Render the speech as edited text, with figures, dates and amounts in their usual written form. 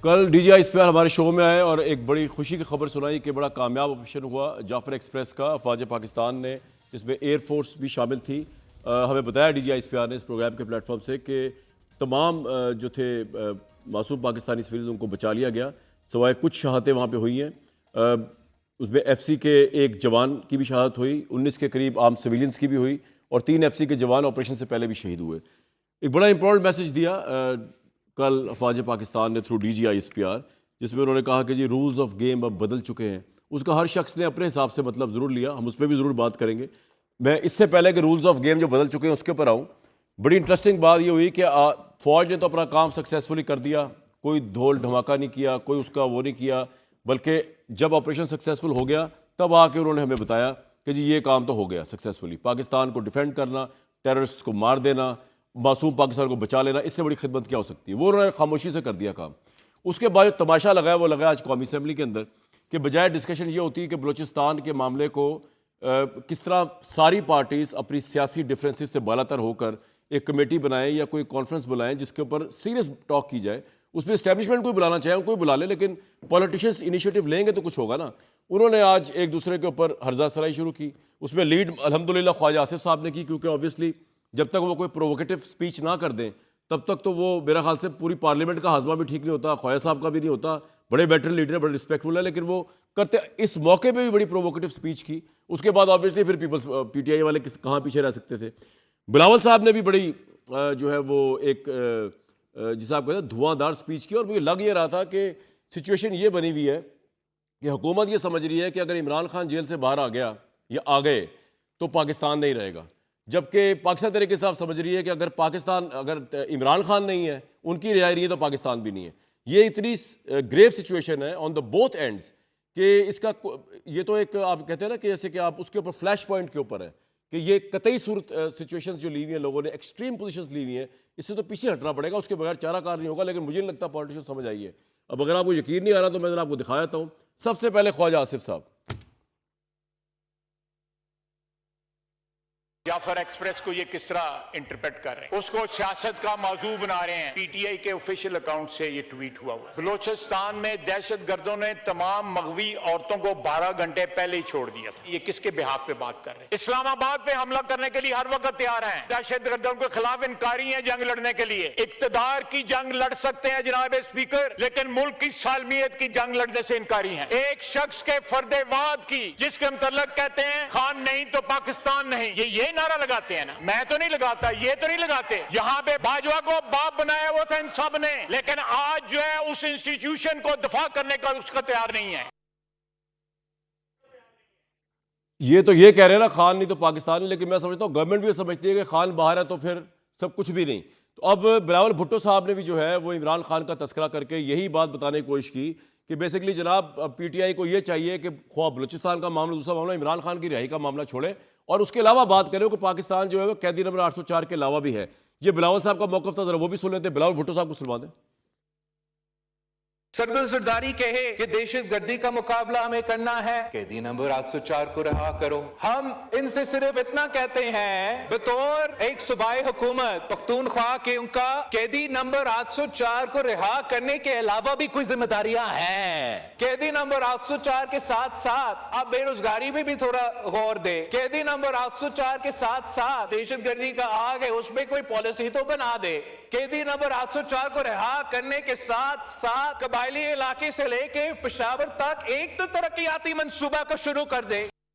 کل D G آئی اسپیار ہمارے شو میں آئے اور ایک بڑی خوشی کی خبر سنائی کہ بڑا کامیاب آپریشن ہوا جعفر ایکسپریس کا افواج پاکستان نے، جس میں ایئر فورس بھی شامل تھی۔ ہمیں بتایا ڈی جی آئی اسپیار نے اس پروگرام کے پلیٹ فارم سے کہ تمام جو تھے معصوم پاکستانی سویلز ان کو بچا لیا گیا، سوائے کچھ شہادتیں وہاں پہ ہوئی ہیں۔ اس میں ایف سی کے ایک جوان کی بھی شہادت ہوئی، 19 کے قریب عام سویلینز کی بھی ہوئی، اور 3 ایف سی کے جوان آپریشن سے پہلے بھی شہید ہوئے۔ ایک بڑا امپورٹنٹ میسج دیا کل افواج پاکستان نے through D G I S P R, جس میں انہوں نے کہا کہ جی رولز آف گیم اب بدل چکے ہیں۔ اس کا ہر شخص نے اپنے حساب سے مطلب ضرور لیا، ہم اس پہ بھی ضرور بات کریں گے۔ میں اس سے پہلے کہ رولز آف گیم جو بدل چکے ہیں اس کے اوپر آؤں، بڑی انٹرسٹنگ بات یہ ہوئی کہ فوج نے تو اپنا کام سکسیزفلی کر دیا، کوئی دھول دھماکہ نہیں کیا، کوئی اس کا وہ نہیں کیا، بلکہ جب آپریشن سکسیزفل ہو گیا تب آ کے انہوں نے ہمیں بتایا کہ جی یہ کام تو ہو گیا سکسیزفلی، پاکستان کو ڈیفینڈ کرنا، ٹیررسٹ کو مار دینا، معصوم پاکستان کو بچا لینا، اس سے بڑی خدمت کیا ہو سکتی ہے۔ وہ انہوں نے خاموشی سے کر دیا کام۔ اس کے بعد جو تماشا لگا ہے وہ لگا آج قومی اسمبلی کے اندر کہ بجائے ڈسکشن یہ ہوتی ہے کہ بلوچستان کے معاملے کو کس طرح ساری پارٹیز اپنی سیاسی ڈفرینسز سے بالا تر ہو کر ایک کمیٹی بنائیں یا کوئی کانفرنس بلائیں جس کے اوپر سیریس ٹاک کی جائے۔ اس میں اسٹیبلشمنٹ کوئی بلانا چاہے کوئی بلا لے، لیکن پولیٹیشنز انیشیٹو لیں گے تو کچھ ہوگا نا۔ انہوں نے آج ایک دوسرے کے اوپر ہرزہ سرائی شروع کی، اس میں لیڈ الحمدللہ خواجہ آصف صاحب نے کی، کیونکہ اوبویسلی جب تک وہ کوئی پرووکیٹو سپیچ نہ کر دیں تب تک تو وہ میرا خیال سے پوری پارلیمنٹ کا ہاضمہ بھی ٹھیک نہیں ہوتا، خواجہ صاحب کا بھی نہیں ہوتا، بڑے ویٹرن لیڈر ہیں، بڑے رسپیکٹفل ہے، لیکن وہ کرتے اس موقع پہ بھی بڑی پرووکیٹو سپیچ کی۔ اس کے بعد آبویسلی پھر پیپلز پی ٹی آئی والے کہاں پیچھے رہ سکتے تھے۔ بلاول صاحب نے بھی بڑی جو ہے وہ ایک جسے آپ کہتے ہیں دھواں دار سپیچ کی، اور مجھے لگ یہ رہا تھا کہ سچویشن یہ بنی ہوئی ہے کہ حکومت یہ سمجھ رہی ہے کہ اگر عمران خان جیل سے باہر آ گیا یا آ گئے تو پاکستان نہیں رہے گا، جبکہ پاکستان طریقے سے آپ سمجھ رہی ہے کہ اگر عمران خان نہیں ہے، ان کی رہائی نہیں ہے تو پاکستان بھی نہیں ہے۔ یہ اتنی گریو سچویشن ہے آن دا بوتھ اینڈز کہ اس کا یہ تو ایک آپ کہتے ہیں نا کہ جیسے کہ آپ اس کے اوپر فلیش پوائنٹ کے اوپر ہے کہ یہ قطعی صورت سچویشنز جو لی ہوئی ہیں لوگوں نے، ایکسٹریم پوزیشنز لی ہوئی ہیں، اس سے تو پیچھے ہٹنا پڑے گا، اس کے بغیر چارہ کار نہیں ہوگا۔ لیکن مجھے نہیں لگتا پولیٹیشن سمجھ آئی ہے۔ اب اگر آپ کو یقین نہیں آ رہا تو میں ذرا آپ کو دکھا دیتا ہوں۔ سب سے پہلے خواجہ آصف صاحب۔ جعفر ایکسپریس کو یہ کس طرح انٹرپریٹ کر رہے ہیں، اس کو سیاست کا موضوع بنا رہے ہیں۔ پی ٹی آئی کے آفیشیل اکاؤنٹ سے یہ ٹویٹ ہوا ہے۔ بلوچستان میں دہشت گردوں نے تمام مغوی عورتوں کو 12 گھنٹے پہلے ہی چھوڑ دیا تھا۔ یہ کس کے بحاف پہ بات کر رہے ہیں؟ اسلام آباد پہ حملہ کرنے کے لیے ہر وقت تیار ہیں، دہشت گردوں کے خلاف انکاری ہیں جنگ لڑنے کے لیے۔ اقتدار کی جنگ لڑ سکتے ہیں جناب اسپیکر، لیکن ملک کی سالمیت کی جنگ لڑنے سے انکاری ہیں۔ ایک شخص کے فرد واد کی جس کے متعلق کہتے ہیں خان نہیں تو پاکستان نہیں، یہ نعرہ لگاتے ہیں نا، میں تو نہیں لگاتا، یہ تو نہیں لگاتے۔ یہاں پہ باجوہ کو باپ بنایا ہوا تھا ان سب نے، لیکن آج جو ہے اس انسٹیٹیوشن کو دفاع کرنے کا اس کا تیار نہیں ہے۔ یہ تو یہ کہہ رہے ہیں نا خان نہیں تو پاکستان نہیں، لیکن میں سمجھتا ہوں گورنمنٹ بھی یہ سمجھتی ہے کہ خان باہر ہے تو پھر سب کچھ بھی نہیں۔ تو اب بلاول بھٹو صاحب نے بھی جو ہے وہ عمران خان کا تذکرہ کر کے یہی بات بتانے کی کوشش کی کہ بیسیکلی جناب پی ٹی آئی کو یہ چاہیے کہ خواہ بلوچستان کا معاملہ دوسرا معاملہ، عمران خان کی رہائی کا معاملہ چھوڑے، اور اس کے علاوہ بات کریں کہ پاکستان جو ہے وہ قیدی نمبر 804 کے علاوہ بھی ہے۔ یہ بلاول صاحب کا موقف تھا، ذرا وہ بھی سن لیتے ہیں۔ بلاول بھٹو صاحب کو سنوا دیں۔ سردار سرداری کہے کہ دہشت گردی کا مقابلہ ہمیں کرنا ہے، قیدی نمبر 804 کو رہا کرو۔ ہم ان سے صرف اتنا کہتے ہیں بطور ایک صوبائی حکومت پختونخوا کے ان کا قیدی نمبر 804 کو رہا کرنے کے علاوہ بھی کوئی ذمہ داریاں ہیں۔ قیدی نمبر 804 کے ساتھ ساتھ آپ بے روزگاری پہ بھی تھوڑا غور دے۔ قیدی نمبر 804 کے ساتھ ساتھ دہشت گردی کا آگ ہے، اس پہ کوئی پالیسی تو بنا دے۔ قیدی نمبر 804 کو رہا کرنے کے ساتھ ساتھ قبائلی علاقے سے لے کے پشاور تک ایک تو ترقیاتی منصوبہ کو شروع کر دے۔